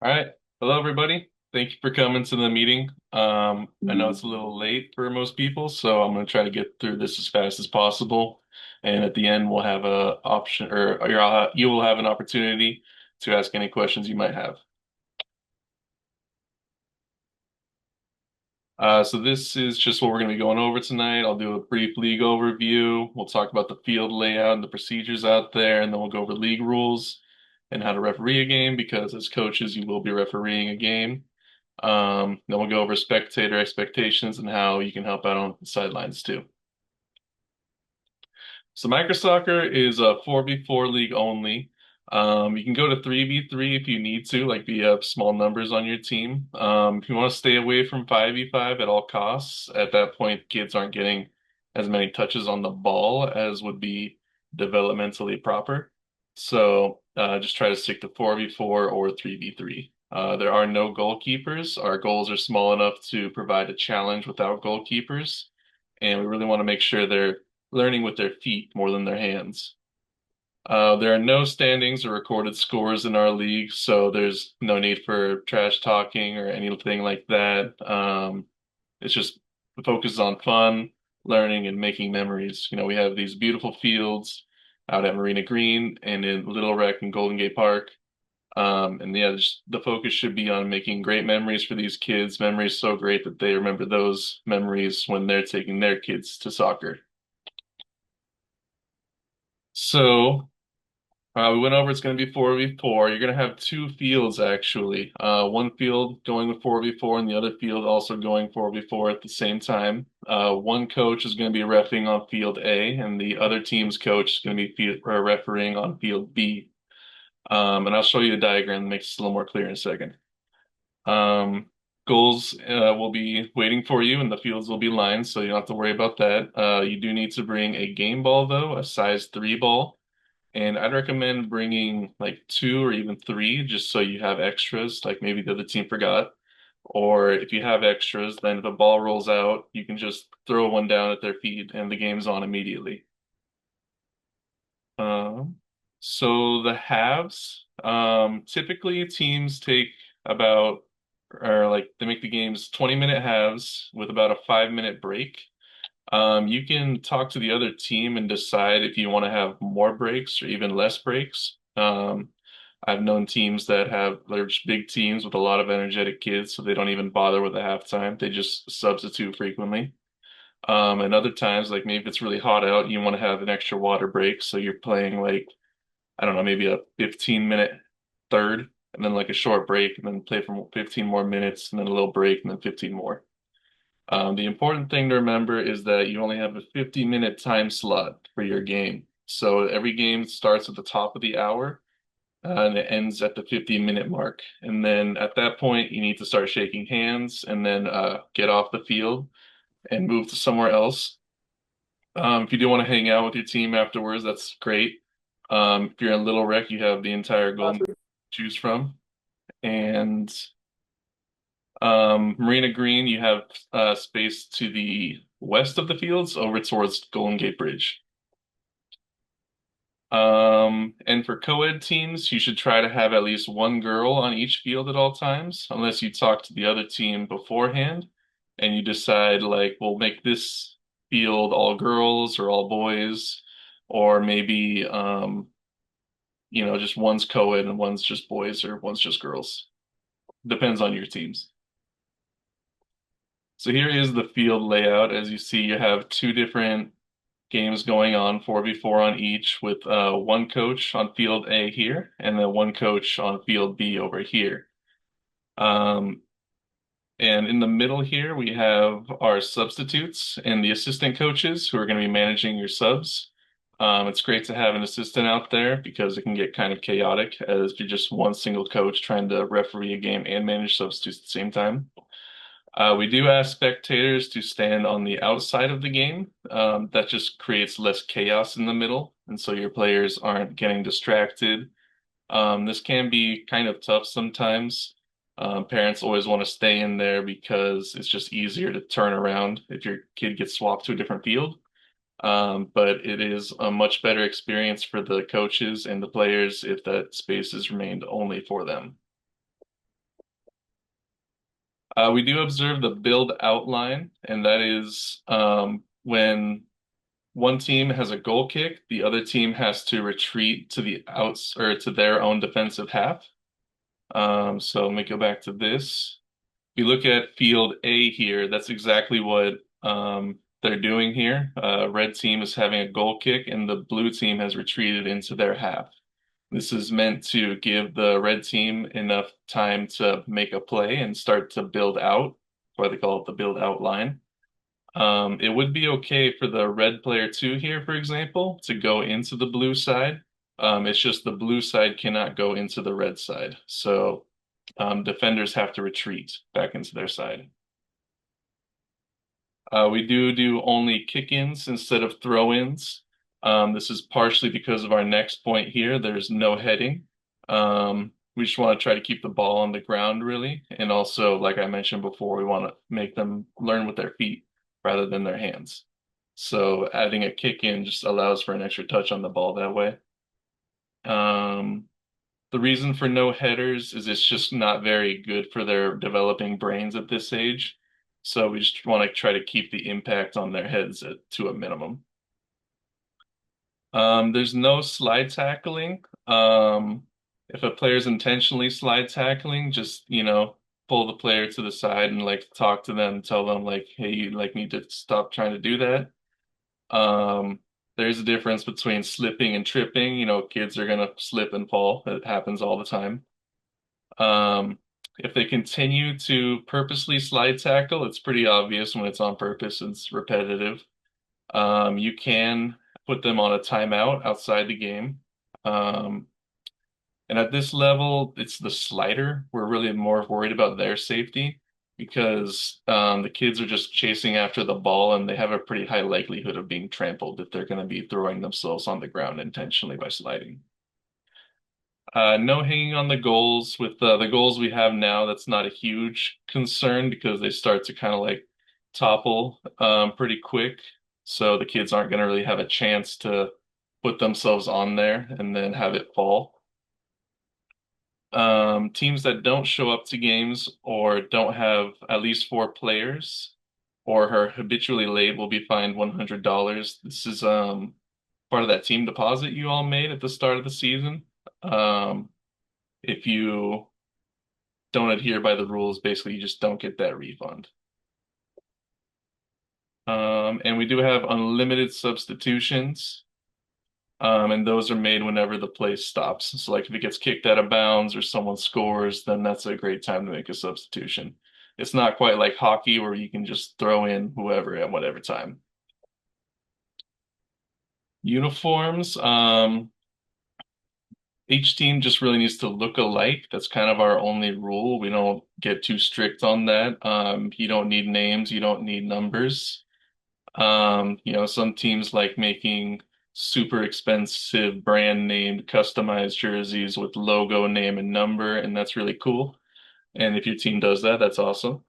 All right. Hello, everybody. Thank you for coming to the meeting. I know it's a little late for most people, so I'm going to try to get through this as fast as possible. And at the end, we'll have a option, or you will have an opportunity to ask any questions you might have. So this is just what we're going to be going over tonight. I'll do a brief league overview. We'll talk about the field layout and the procedures out there, and then we'll go over league rules and how to referee a game because as coaches, you will be refereeing a game. Then we'll go over spectator expectations and how you can help out on the sidelines too. So Microsoccer is a 4v4 league only. You can go to 3v3 if you need to, like if you have small numbers on your team. If you want to stay away from 5v5 at all costs, at that point, kids aren't getting as many touches on the ball as would be developmentally proper. So just try to stick to 4v4 or 3v3. There are no goalkeepers. Our goals are small enough to provide a challenge without goalkeepers, and we really want to make sure they're learning with their feet more than their hands. There are no standings or recorded scores in our league, so there's no need for trash talking or anything like that. It's just the focus is on fun, learning, and making memories. We have these beautiful fields out at Marina Green and in Little Rec and Golden Gate Park. And yeah, just the focus should be on making great memories for these kids, memories so great that they remember those memories when they're taking their kids to soccer. So we went over it's going to be 4v4. You're going to have two fields actually. One field going with 4v4 and the other field also going 4v4 at the same time. One coach is going to be reffing on field A and the other team's coach is going to be refereeing on field B. And I'll show you a diagram that makes it a little more clear in a second. Um, Goals will be waiting for you and the fields will be lined, so you don't have to worry about that. You do need to bring a game ball though, a size 3 ball. And I'd recommend bringing like two or even three just so you have extras, like maybe the other team forgot. Or if you have extras, then if a ball rolls out, you can just throw one down at their feet and the game's on immediately. Um, so the halves, typically teams take about, or like they make the games 20-minute halves with about a 5-minute break. You can talk to the other team and decide if you want to have more breaks or even less breaks. I've known teams that have large, big teams with a lot of energetic kids, so they don't even bother with the halftime. They just substitute frequently. And other times, like maybe if it's really hot out, you want to have an extra water break, so you're playing like, I don't know, maybe a 15-minute third, and then like a short break, and then play for 15 more minutes, and then a little break, and then 15 more. The important thing to remember is that you only have a 50-minute time slot for your game. So every game starts at the top of the hour and it ends at the 50-minute mark. And then at that point, you need to start shaking hands and then get off the field and move to somewhere else. If you do want to hang out with your team afterwards, that's great. If you're in Little Rec, you have the entire Golden to choose from. And Marina Green, you have space to the west of the fields over towards Golden Gate Bridge. And for co-ed teams, you should try to have at least one girl on each field at all times, unless you talk to the other team beforehand and you decide like, we'll make this field all girls or all boys, or maybe just one's co-ed and one's just boys or one's just girls. Depends on your teams. So here is the field layout. As you see, you have two different games going on, 4v4 on each, with one coach on field A here and then one coach on field B over here. Um, and in the middle here, we have our substitutes and the assistant coaches who are going to be managing your subs. It's great to have an assistant out there because it can get kind of chaotic as you're just one single coach trying to referee a game and manage substitutes at the same time. We do ask spectators to stand on the outside of the game. That just creates less chaos in the middle, and so your players aren't getting distracted. This can be kind of tough sometimes. Parents always want to stay in there because it's just easier to turn around if your kid gets swapped to a different field. But it is a much better experience for the coaches and the players if that space is remained only for them. We do observe the build outline, and that is when one team has a goal kick, the other team has to retreat to the outs or to their own defensive half. So let me go back to this. If you look at field A here, that's exactly what they're doing here. Red team is having a goal kick, and the blue team has retreated into their half. This is meant to give the red team enough time to make a play and start to build out, why they call it the build out line. It would be okay for the red player two here, for example, to go into the blue side. It's just the blue side cannot go into the red side. So defenders have to retreat back into their side. We do only kick-ins instead of throw-ins. This is partially because of our next point here. There's no heading. We just want to try to keep the ball on the ground, really. And also, like I mentioned before, we want to make them learn with their feet rather than their hands. So adding a kick-in just allows for an extra touch on the ball that way. Um, the reason for no headers is it's just not very good for their developing brains at this age. So we just want to try to keep the impact on their heads to a minimum. There's no slide tackling. If a player's intentionally slide tackling, just, pull the player to the side and like talk to them, tell them like, hey, you like need to stop trying to do that. Um, there's a difference between slipping and tripping. Kids are gonna slip and fall. It happens all the time. Um, if they continue to purposely slide tackle, it's pretty obvious when it's on purpose, it's repetitive. You can put them on a timeout outside the game. Um, and at this level, it's the slider. We're really more worried about their safety because the kids are just chasing after the ball and they have a pretty high likelihood of being trampled if they're going to be throwing themselves on the ground intentionally by sliding. No hanging on the goals. With the goals we have now, that's not a huge concern because they start to kind of like topple pretty quick. So the kids aren't going to really have a chance to put themselves on there and then have it fall. Teams that don't show up to games or don't have at least four players or are habitually late will be fined $100. This is part of that team deposit you all made at the start of the season. Um, if you don't adhere by the rules, basically you just don't get that refund. And we do have unlimited substitutions. And those are made whenever the play stops. So like if it gets kicked out of bounds or someone scores, then that's a great time to make a substitution. It's not quite like hockey where you can just throw in whoever at whatever time. Uniforms, each team just really needs to look alike. That's kind of our only rule. We don't get too strict on that. You don't need names, you don't need numbers. Some teams like making super expensive brand named customized jerseys with logo, name, and number, and that's really cool. And if your team does that, that's awesome.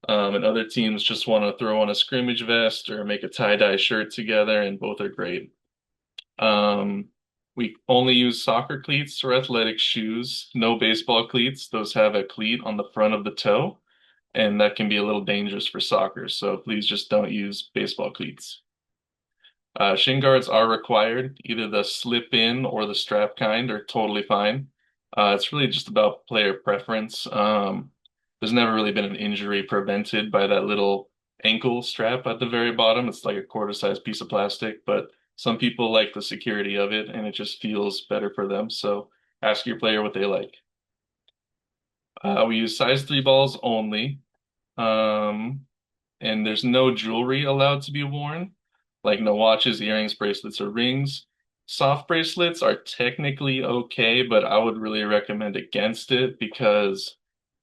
And other teams just want to throw on a scrimmage vest or make a tie-dye shirt together, and both are great. Um, we only use soccer cleats or athletic shoes, no baseball cleats. Those have a cleat on the front of the toe, and that can be a little dangerous for soccer. So please just don't use baseball cleats. Shin guards are required. Either the slip in or the strap kind are totally fine. It's really just about player preference. There's never really been an injury prevented by that little ankle strap at the very bottom. It's like a quarter-sized piece of plastic, but some people like the security of it and it just feels better for them. So ask your player what they like. We use size 3 balls only. Um, and there's no jewelry allowed to be worn, like no watches, earrings, bracelets, or rings. Soft bracelets are technically okay, but I would really recommend against it because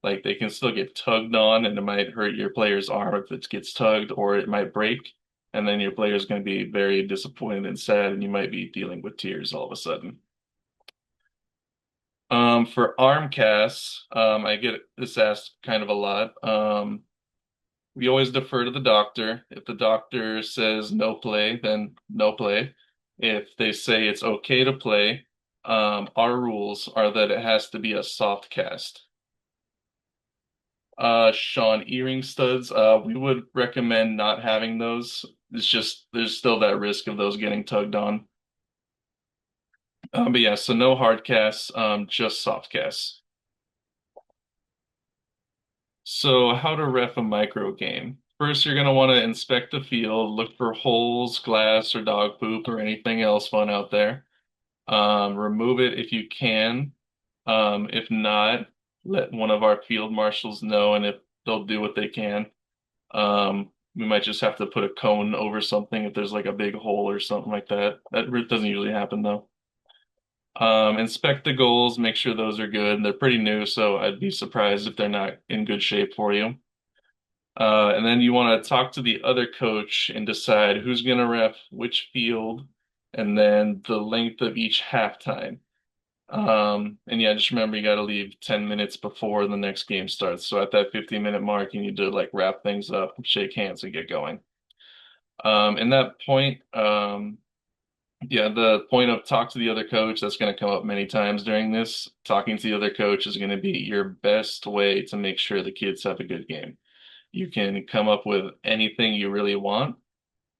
like they can still get tugged on and it might hurt your player's arm if it gets tugged or it might break. And then your player's going to be very disappointed and sad, and you might be dealing with tears all of a sudden. For arm casts, I get this asked kind of a lot. We always defer to the doctor. If the doctor says no play, then no play. If they say it's okay to play, our rules are that it has to be a soft cast. Sean earring studs. We would recommend not having those. It's just there's still that risk of those getting tugged on. But yeah, so no hard casts, just soft casts. So how to ref a micro game. First, you're gonna want to inspect the field, look for holes, glass, or dog poop, or anything else fun out there. Remove it if you can. If not, let one of our field marshals know, and if they'll do what they can. We might just have to put a cone over something if there's like a big hole or something like that. That doesn't usually happen though. Inspect the goals, make sure those are good. They're pretty new, so I'd be surprised if they're not in good shape for you. And then you want to talk to the other coach and decide who's going to ref which field and then the length of each halftime. And yeah, just remember you got to leave 10 minutes before the next game starts. So at that 15-minute mark, you need to like wrap things up, shake hands, and get going. In that point, yeah, the point of talk to the other coach, that's going to come up many times during this. Talking to the other coach is going to be your best way to make sure the kids have a good game. You can come up with anything you really want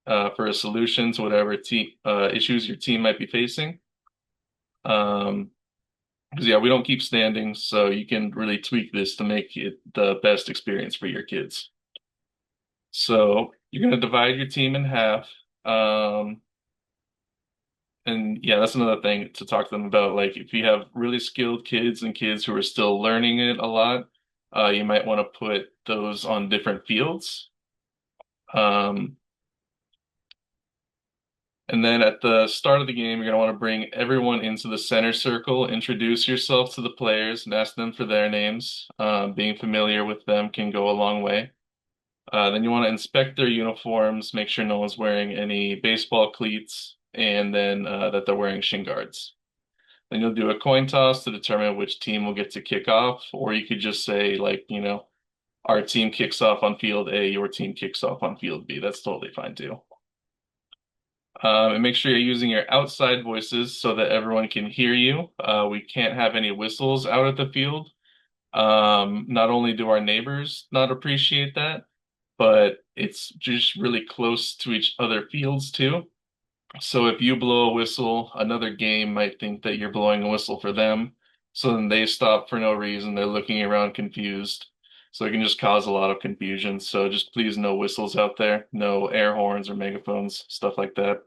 for a solution to whatever team issues your team might be facing. Um, because yeah, we don't keep standings, so you can really tweak this to make it the best experience for your kids. So you're going to divide your team in half. Um, And yeah, that's another thing to talk to them about. Like if you have really skilled kids and kids who are still learning it a lot, you might want to put those on different fields. Um, and then at the start of the game, you're going to want to bring everyone into the center circle, introduce yourself to the players, and ask them for their names. Being familiar with them can go a long way. Then you want to inspect their uniforms, make sure no one's wearing any baseball cleats, and then that they're wearing shin guards. Then you'll do a coin toss to determine which team will get to kick off, or you could just say, like, our team kicks off on field A, your team kicks off on field B. That's totally fine too. And make sure you're using your outside voices so that everyone can hear you. We can't have any whistles out at the field. Not only do our neighbors not appreciate that, but it's just really close to each other fields too. So if you blow a whistle, another game might think that you're blowing a whistle for them. So then they stop for no reason. They're looking around confused. So it can just cause a lot of confusion. So just please no whistles out there, no air horns or megaphones, stuff like that.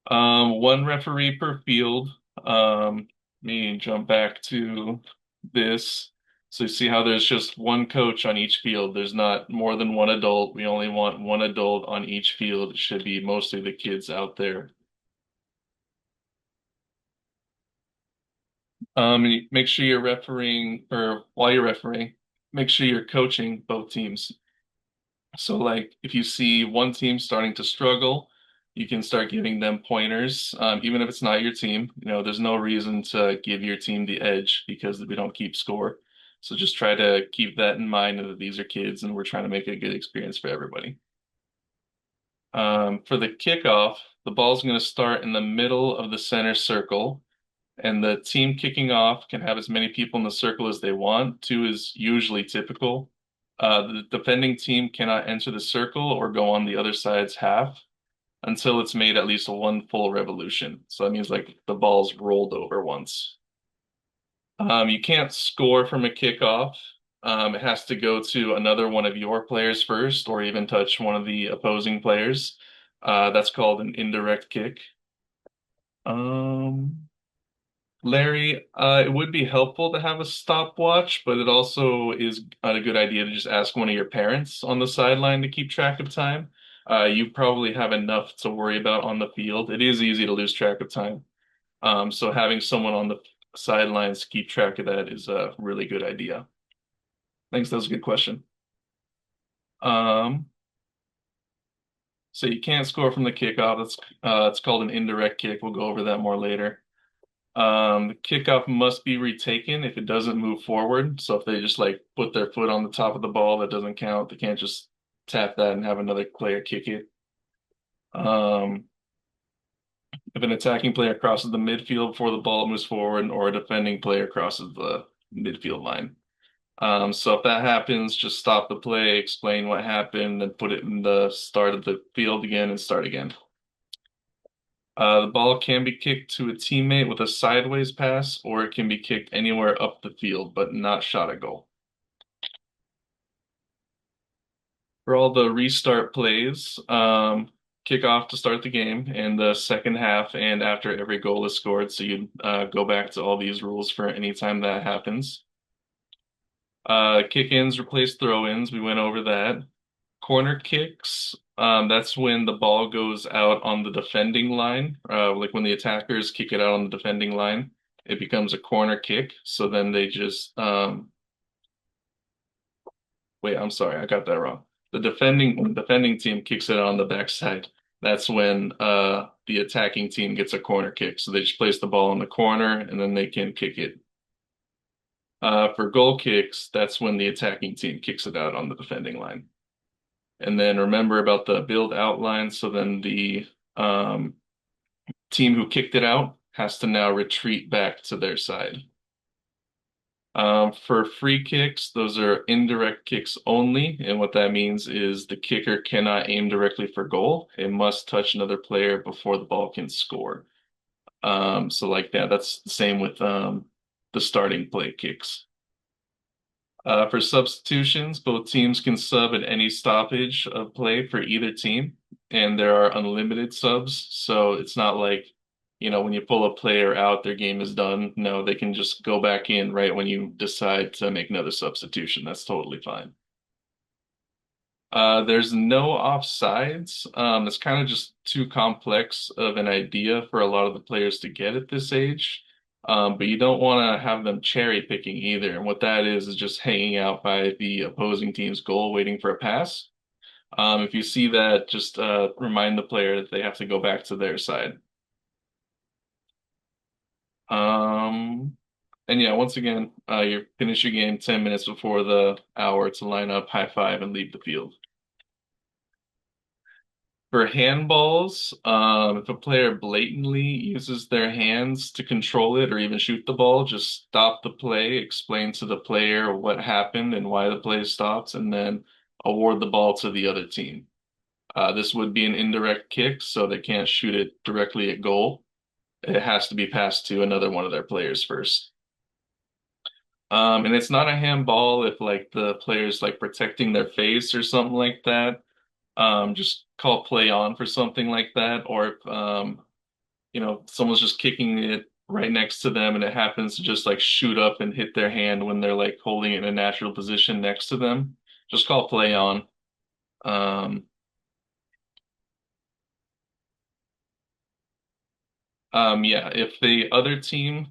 One referee per field. Let me jump back to this. So you see how there's just one coach on each field. There's not more than one adult. We only want one adult on each field. It should be mostly the kids out there. And make sure you're refereeing, or while you're refereeing, make sure you're coaching both teams. So, like, if you see one team starting to struggle, you can start giving them pointers, even if it's not your team. There's no reason to give your team the edge because we don't keep score. So just try to keep that in mind that these are kids and we're trying to make a good experience for everybody. For the kickoff, the ball's going to start in the middle of the center circle, and the team kicking off can have as many people in the circle as they want. Two is usually typical. The defending team cannot enter the circle or go on the other side's half until it's made at least one full revolution. So that means like the ball's rolled over once. You can't score from a kickoff. It has to go to another one of your players first, or even touch one of the opposing players. That's called an indirect kick. Um, Larry, it would be helpful to have a stopwatch, but it also is a good idea to just ask one of your parents on the sideline to keep track of time. You probably have enough to worry about on the field. It is easy to lose track of time. So having someone on the sidelines to keep track of that is a really good idea. Thanks, that was a good question. Um, so you can't score from the kickoff. It's called an indirect kick. We'll go over that more later. The kickoff must be retaken if it doesn't move forward. So if they just like put their foot on the top of the ball, that doesn't count. They can't just tap that and have another player kick it. Um, if an attacking player crosses the midfield before the ball moves forward, or a defending player crosses the midfield line. So if that happens, just stop the play, explain what happened, and put it in the start of the field again and start again. The ball can be kicked to a teammate with a sideways pass, or it can be kicked anywhere up the field, but not shot at goal. For all the restart plays, kick off to start the game in the second half and after every goal is scored. So you go back to all these rules for any time that happens. Kick-ins replace throw-ins. We went over that. Corner kicks, that's when the ball goes out on the defending line. Like when the attackers kick it out on the defending line, it becomes a corner kick. So then they just wait, I'm sorry, I got that wrong. When the defending team kicks it on the backside, that's when the attacking team gets a corner kick. So they just place the ball in the corner and then they can kick it. For goal kicks, that's when the attacking team kicks it out on the defending line. And then remember about the build outline. So then the team who kicked it out has to now retreat back to their side. For free kicks, those are indirect kicks only. And what that means is the kicker cannot aim directly for goal. It must touch another player before the ball can score. So like that, that's the same with the starting play kicks. For substitutions, both teams can sub at any stoppage of play for either team, and there are unlimited subs. So it's not like, when you pull a player out, their game is done. No, they can just go back in right when you decide to make another substitution. That's totally fine. There's no offsides. It's kind of just too complex of an idea for a lot of the players to get at this age. But you don't want to have them cherry picking either. And what that is just hanging out by the opposing team's goal, waiting for a pass. If you see that, just remind the player that they have to go back to their side. Um, and yeah, once again, you finish your game 10 minutes before the hour to line up, high five, and leave the field. For handballs, if a player blatantly uses their hands to control it or even shoot the ball, just stop the play, explain to the player what happened and why the play stopped, and then award the ball to the other team. This would be an indirect kick, so they can't shoot it directly at goal. It has to be passed to another one of their players first. And it's not a handball if like the player's like protecting their face or something like that. Just call play on for something like that. Or if, someone's just kicking it right next to them and it happens to just like shoot up and hit their hand when they're like holding it in a natural position next to them, just call play on. Um, yeah, if the other team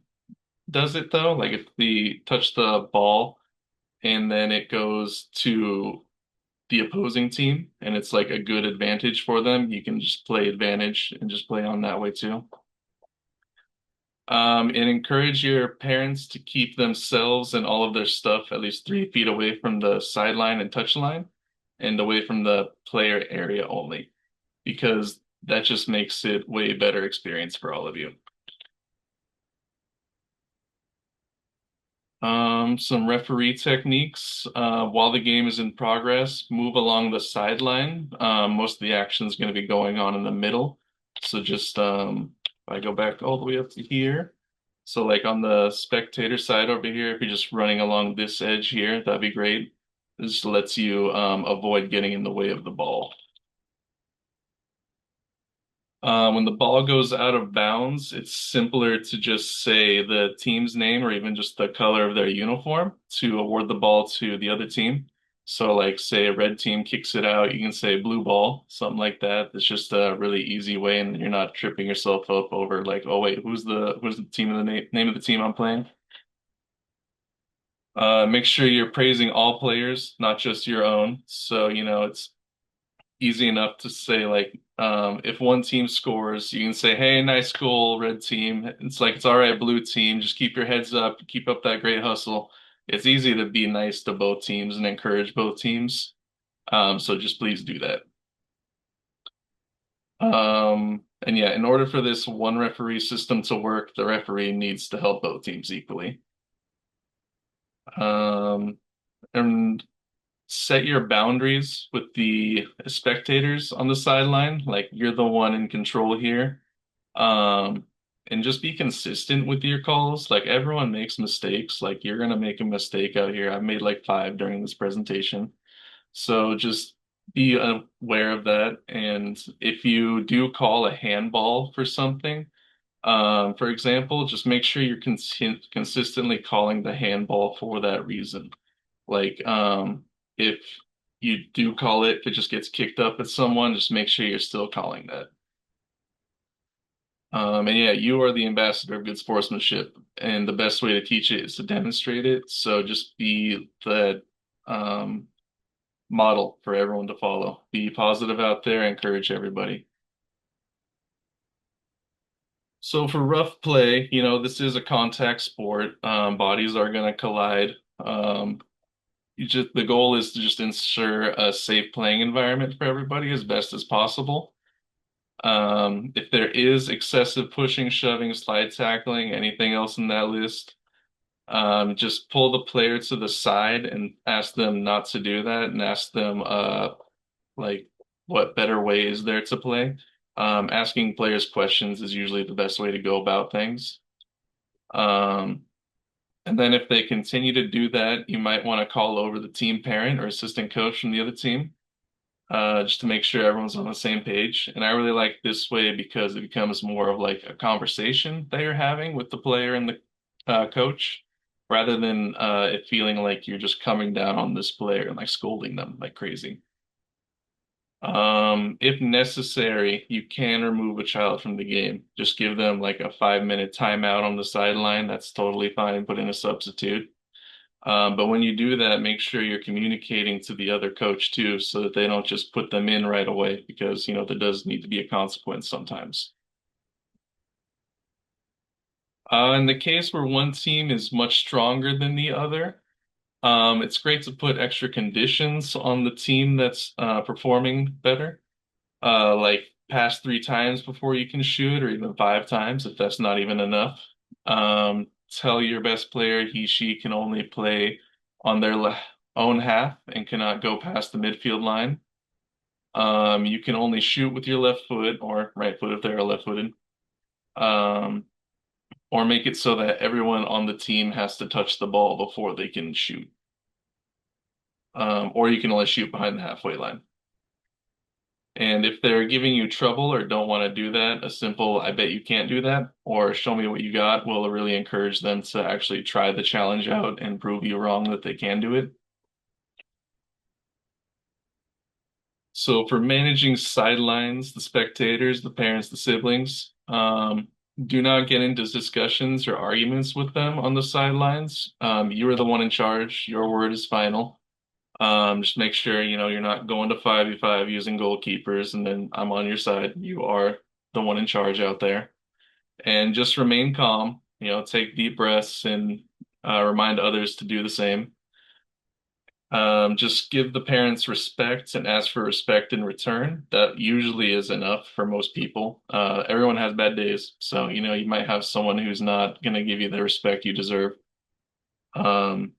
does it though, like if they touch the ball and then it goes to the opposing team and it's like a good advantage for them, you can just play advantage and just play on that way too. And encourage your parents to keep themselves and all of their stuff at least 3 feet away from the sideline and touch line and away from the player area only, because that just makes it way better experience for all of you. Some referee techniques. While the game is in progress, move along the sideline. Most of the action is going to be going on in the middle. So just if I go back all the way up to here. So like on the spectator side over here, if you're just running along this edge here, that'd be great. This lets you avoid getting in the way of the ball. When the ball goes out of bounds, it's simpler to just say the team's name or even just the color of their uniform to award the ball to the other team. So, like, say a red team kicks it out, you can say blue ball, something like that. It's just a really easy way, and you're not tripping yourself up over like, oh wait, who's the team of the name of the team I'm playing? Make sure you're praising all players, not just your own. So, it's easy enough to say like if one team scores, you can say, "Hey, nice goal, red team." It's like it's all right, blue team. Just keep your heads up, keep up that great hustle. It's easy to be nice to both teams and encourage both teams. So just please do that. And yeah, in order for this one referee system to work, the referee needs to help both teams equally. Um, and set your boundaries with the spectators on the sideline. Like you're the one in control here. Um, and just be consistent with your calls. Like everyone makes mistakes. Like you're gonna make a mistake out here. I've made like five during this presentation. So just be aware of that. And if you do call a handball for something, for example, just make sure you're consistently calling the handball for that reason. Like, if you do call it, if it just gets kicked up at someone, just make sure you're still calling that. And yeah, you are the ambassador of good sportsmanship, and the best way to teach it is to demonstrate it. So just be the um, model for everyone to follow. Be positive out there, encourage everybody. So for rough play, this is a contact sport. Bodies are going to collide. The goal is to just ensure a safe playing environment for everybody as best as possible. If there is excessive pushing, shoving, slide tackling, anything else in that list, just pull the player to the side and ask them not to do that and ask them like what better way is there to play. Asking players questions is usually the best way to go about things. Um, and then if they continue to do that, you might want to call over the team parent or assistant coach from the other team, just to make sure everyone's on the same page. And I really like this way because it becomes more of like a conversation that you're having with the player and the coach, rather than it feeling like you're just coming down on this player and like scolding them like crazy. If necessary, you can remove a child from the game. Just give them like a 5-minute timeout on the sideline. That's totally fine. Put in a substitute. But when you do that, make sure you're communicating to the other coach too, so that they don't just put them in right away, because, there does need to be a consequence sometimes. In the case where one team is much stronger than the other, it's great to put extra conditions on the team that's performing better. Like pass 3 times before you can shoot, or even 5 times if that's not even enough. Tell your best player she can only play on their own half and cannot go past the midfield line. You can only shoot with your left foot or right foot if they're left-footed. Um, or make it so that everyone on the team has to touch the ball before they can shoot. Or you can only shoot behind the halfway line. And if they're giving you trouble or don't want to do that, a simple "I bet you can't do that" or "show me what you got" will really encourage them to actually try the challenge out and prove you wrong that they can do it. So for managing sidelines, the spectators, the parents, the siblings, do not get into discussions or arguments with them on the sidelines. You are the one in charge. Your word is final. Just make sure, you're not going to 5v5 using goalkeepers, and then I'm on your side. You are the one in charge out there. And just remain calm, take deep breaths and remind others to do the same. Just give the parents respect and ask for respect in return. That usually is enough for most people. Everyone has bad days, so, you might have someone who's not going to give you the respect you deserve. Um,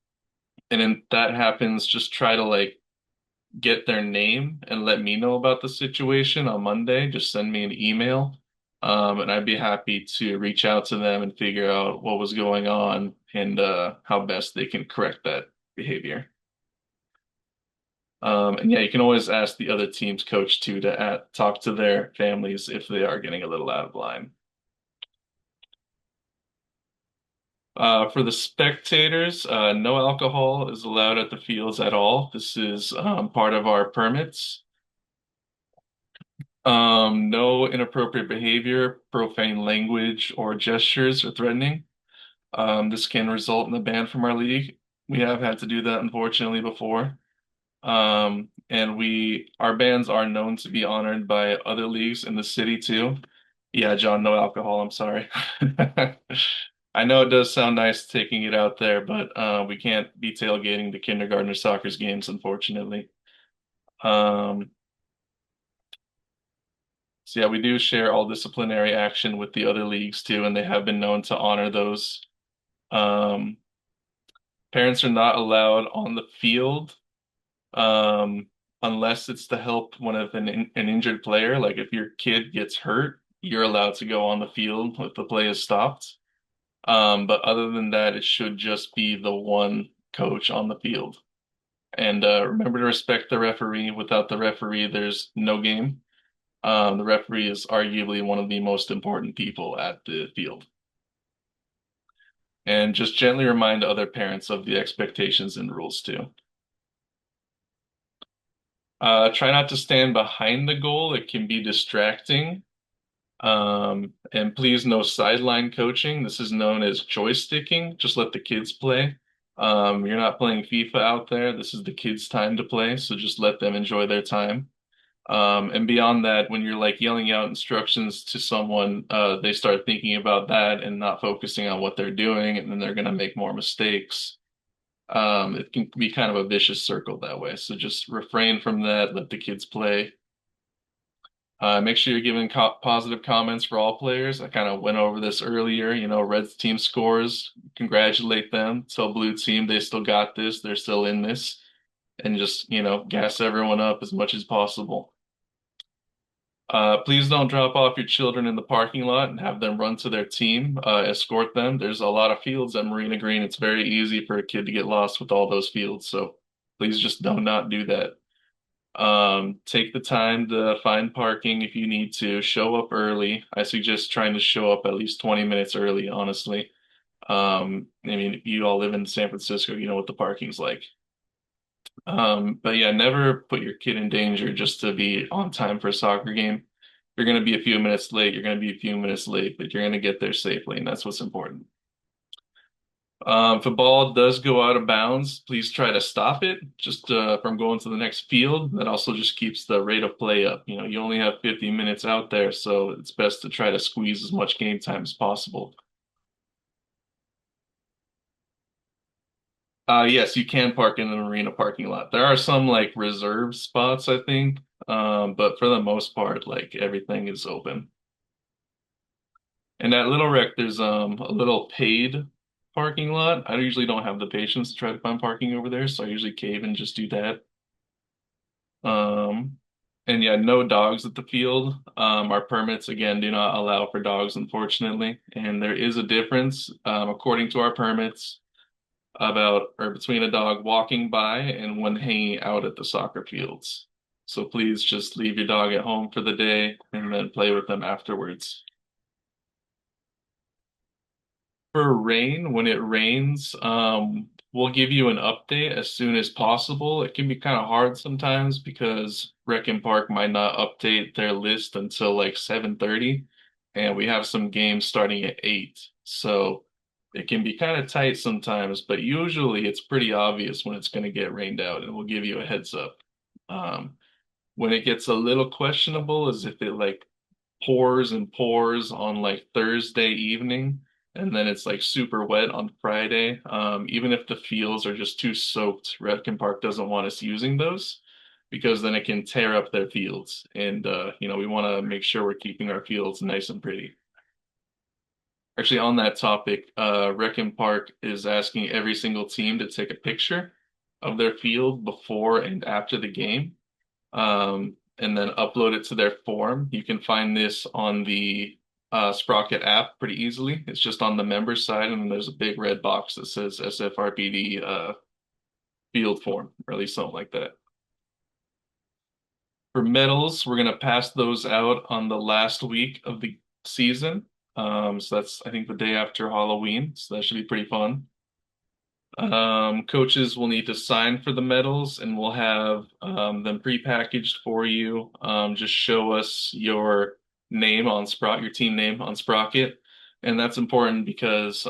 and then that happens, just try to like get their name and let me know about the situation on Monday. Just send me an email. And I'd be happy to reach out to them and figure out what was going on and how best they can correct that behavior. And yeah, you can always ask the other team's coach too to talk to their families if they are getting a little out of line. For the spectators, no alcohol is allowed at the fields at all. This is part of our permits. No inappropriate behavior, profane language, or gestures or threatening. This can result in a ban from our league. We have had to do that, unfortunately, before. And our bans are known to be honored by other leagues in the city too. Yeah, John, no alcohol. I'm sorry. I know it does sound nice taking it out there, but we can't be tailgating the kindergartner soccer's games, unfortunately. Um, So yeah, we do share all disciplinary action with the other leagues too, and they have been known to honor those um, Parents are not allowed on the field um, unless it's to help one of an injured player. Like if your kid gets hurt, you're allowed to go on the field if the play is stopped. But other than that, it should just be the one coach on the field. And remember to respect the referee. Without the referee, there's no game. The referee is arguably one of the most important people at the field. And just gently remind other parents of the expectations and rules too. Try not to stand behind the goal. It can be distracting. And please, no sideline coaching. This is known as joysticking. Just let the kids play. You're not playing FIFA out there. This is the kids' time to play, so just let them enjoy their time. And beyond that, when you're like yelling out instructions to someone, they start thinking about that and not focusing on what they're doing, and then they're going to make more mistakes. It can be kind of a vicious circle that way. So just refrain from that, let the kids play. Make sure you're giving positive comments for all players. I kind of went over this earlier. Red team scores, congratulate them. Tell blue team they still got this, they're still in this, and just, gas everyone up as much as possible. Please don't drop off your children in the parking lot and have them run to their team. Escort them. There's a lot of fields at Marina Green. It's very easy for a kid to get lost with all those fields. So please just do not do that. Take the time to find parking if you need to. Show up early. I suggest trying to show up at least 20 minutes early, honestly. I mean, if you all live in San Francisco, you know what the parking's like. But yeah, never put your kid in danger just to be on time for a soccer game. You're going to be a few minutes late. You're going to be a few minutes late, but you're going to get there safely, and that's what's important. If a ball does go out of bounds, please try to stop it just from going to the next field. That also just keeps the rate of play up. You only have 50 minutes out there, so it's best to try to squeeze as much game time as possible. Yes, you can park in an arena parking lot. There are some like reserved spots, I think. But for the most part, like everything is open. And at Little Rec, there's a little paid parking lot. I usually don't have the patience to try to find parking over there, so I usually cave and just do that. Um, and yeah, no dogs at the field. Our permits again do not allow for dogs, unfortunately. And there is a difference, according to our permits, about or between a dog walking by and one hanging out at the soccer fields. So please just leave your dog at home for the day and then play with them afterwards. For rain, when it rains, we'll give you an update as soon as possible. It can be kind of hard sometimes because Rec and Park might not update their list until like 7:30, and we have some games starting at 8. So it can be kind of tight sometimes, but usually it's pretty obvious when it's going to get rained out, and we'll give you a heads up. Um, when it gets a little questionable is if it like pours and pours on like Thursday evening and then it's like super wet on Friday. Even if the fields are just too soaked, Redken Park doesn't want us using those because then it can tear up their fields. And we want to make sure we're keeping our fields nice and pretty. Actually, on that topic, Redken Park is asking every single team to take a picture of their field before and after the game and then upload it to their form. You can find this on the Sprocket app pretty easily. It's just on the members side, and there's a big red box that says SFRPD field form, or at least something like that. For medals, we're gonna pass those out on the last week of the season. So that's I think the day after Halloween, so that should be pretty fun. Coaches will need to sign for the medals and we'll have them prepackaged for you. Just show us your name on your team name on Sprocket. And that's important because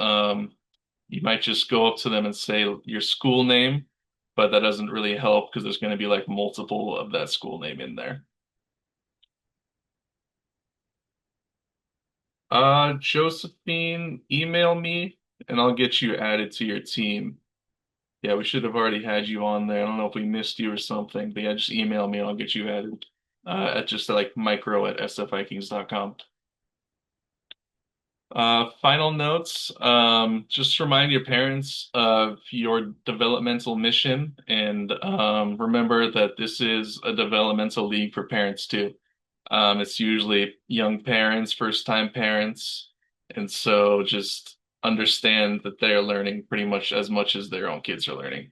you might just go up to them and say your school name, but that doesn't really help because there's going to be like multiple of that school name in there. Josephine, email me and I'll get you added to your team. Yeah, we should have already had you on there. I don't know if we missed you or something, but yeah, just email me and I'll get you added. At just like micro at sfvikings.com. Final notes. Just remind your parents of your developmental mission and remember that this is a developmental league for parents too. It's usually young parents, first-time parents, and so just understand that they're learning pretty much as their own kids are learning.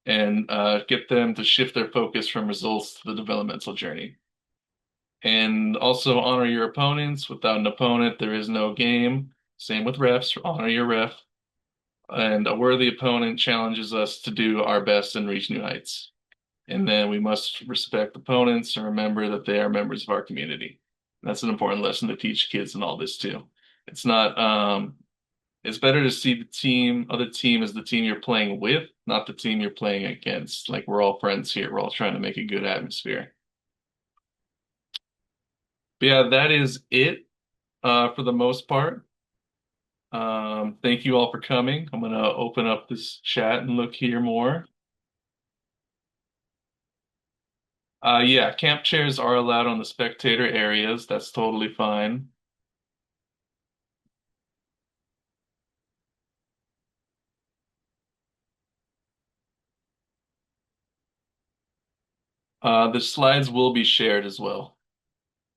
And get them to shift their focus from results to the developmental journey. And also honor your opponents. Without an opponent, there is no game. Same with refs. Honor your ref. And a worthy opponent challenges us to do our best and reach new heights. And then we must respect opponents and remember that they are members of our community. That's an important lesson to teach kids in all this too. It's not it's better to see other team as the team you're playing with, not the team you're playing against. Like we're all friends here. We're all trying to make a good atmosphere. But yeah, that is it for the most part. Thank you all for coming. I'm gonna open up this chat and look here more. Yeah, camp chairs are allowed on the spectator areas. That's totally fine. The slides will be shared as well.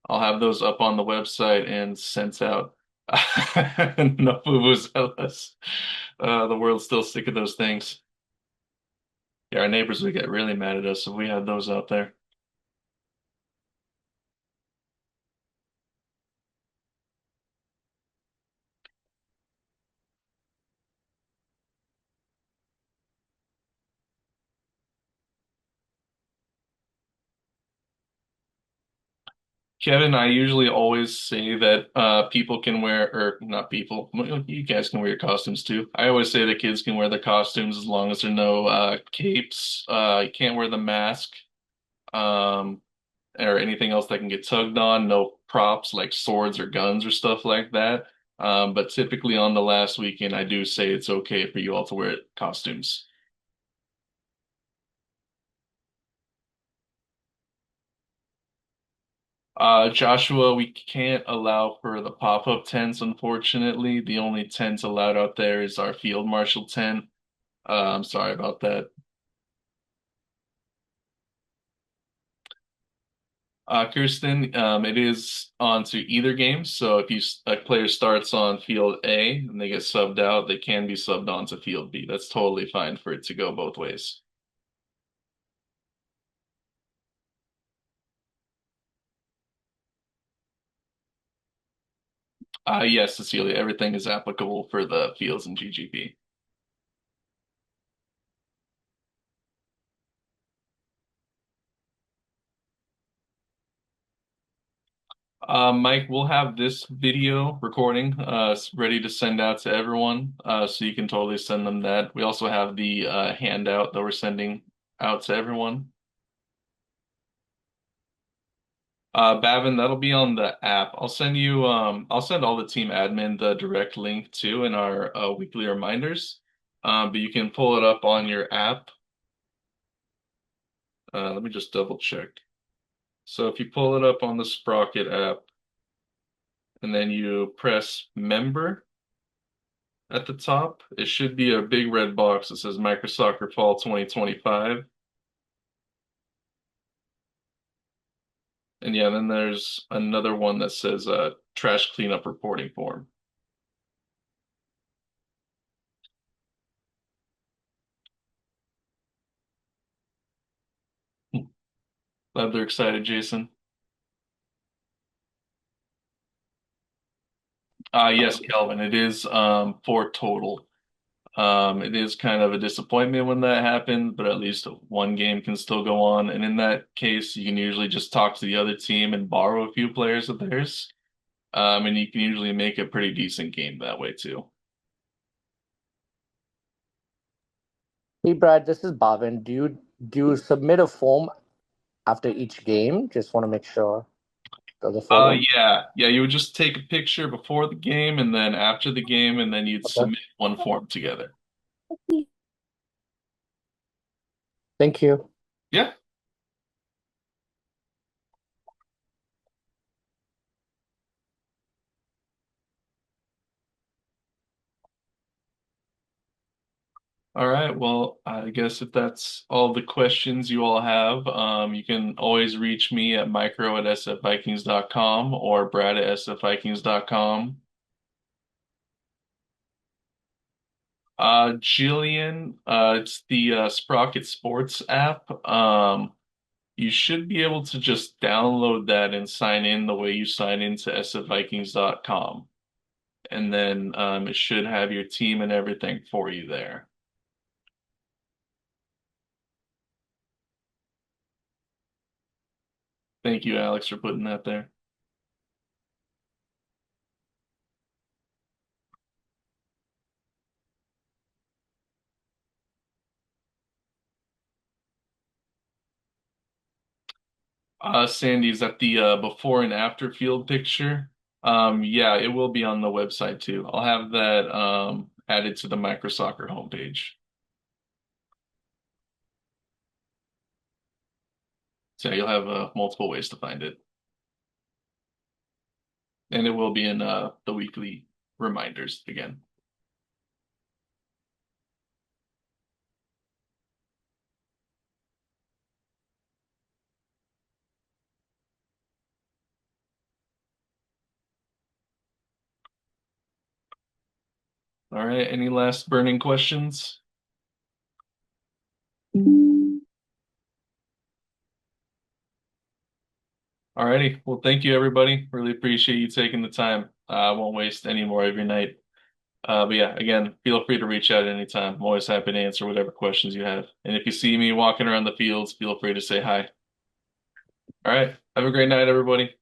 I'll have those up on the website and sent out. No vuvuzelas. The world's still sick of those things. Yeah, our neighbors would get really mad at us if we had those out there. Kevin, I usually always say that people can wear, or not people, well, you guys can wear your costumes too. I always say that kids can wear their costumes as long as there are no capes. You can't wear the mask um, or anything else that can get tugged on. No props like swords or guns or stuff like that. But typically on the last weekend, I do say it's okay for you all to wear costumes. Joshua, we can't allow for the pop-up tents, unfortunately. The only tent allowed out there is our field marshal tent. I'm sorry about that. Kirsten, it is on to either game. So if a player starts on field A and they get subbed out, they can be subbed on to field B. That's totally fine for it to go both ways. Yes, Cecilia, everything is applicable for the fields in GGP. Mike, we'll have this video recording ready to send out to everyone, so you can totally send them that. We also have the handout that we're sending out to everyone. Bavin, that'll be on the app. I'll send all the team admin the direct link too in our weekly reminders. But you can pull it up on your app. Let me just double check. So if you pull it up on the Sprocket app and then you press member at the top, it should be a big red box that says Microsoccer Fall 2025. And yeah, then there's another one that says trash cleanup reporting form. Glad they're excited, Jason. Yes, Kelvin, it is for total. It is kind of a disappointment when that happened, but at least one game can still go on. And in that case, you can usually just talk to the other team and borrow a few players of theirs. And you can usually make a pretty decent game that way too. Hey Brad, this is Bhavin. Do you submit a form after each game? Just want to make sure there's a form. Yeah, you would just take a picture before the game and then after the game, and then you'd Okay. submit one form together. Thank you. Yeah. All right. Well, I guess if that's all the questions you all have, you can always reach me at micro@sfvikings.com or brad@sfvikings.com. Jillian, it's the Sprocket Sports app. You should be able to just download that and sign in the way you sign into sfvikings.com. And then it should have your team and everything for you there. Thank you, Alex, for putting that there. Sandy, is that the before and after field picture? Yeah, it will be on the website too. I'll have that added to the Microsoccer homepage. So you'll have multiple ways to find it. And it will be in the weekly reminders again. All right, any last burning questions? All righty. Well, thank you, everybody. Really appreciate you taking the time. I won't waste any more of your night. But yeah, again, feel free to reach out anytime. I'm always happy to answer whatever questions you have. And if you see me walking around the fields, feel free to say hi. All right. Have a great night, everybody.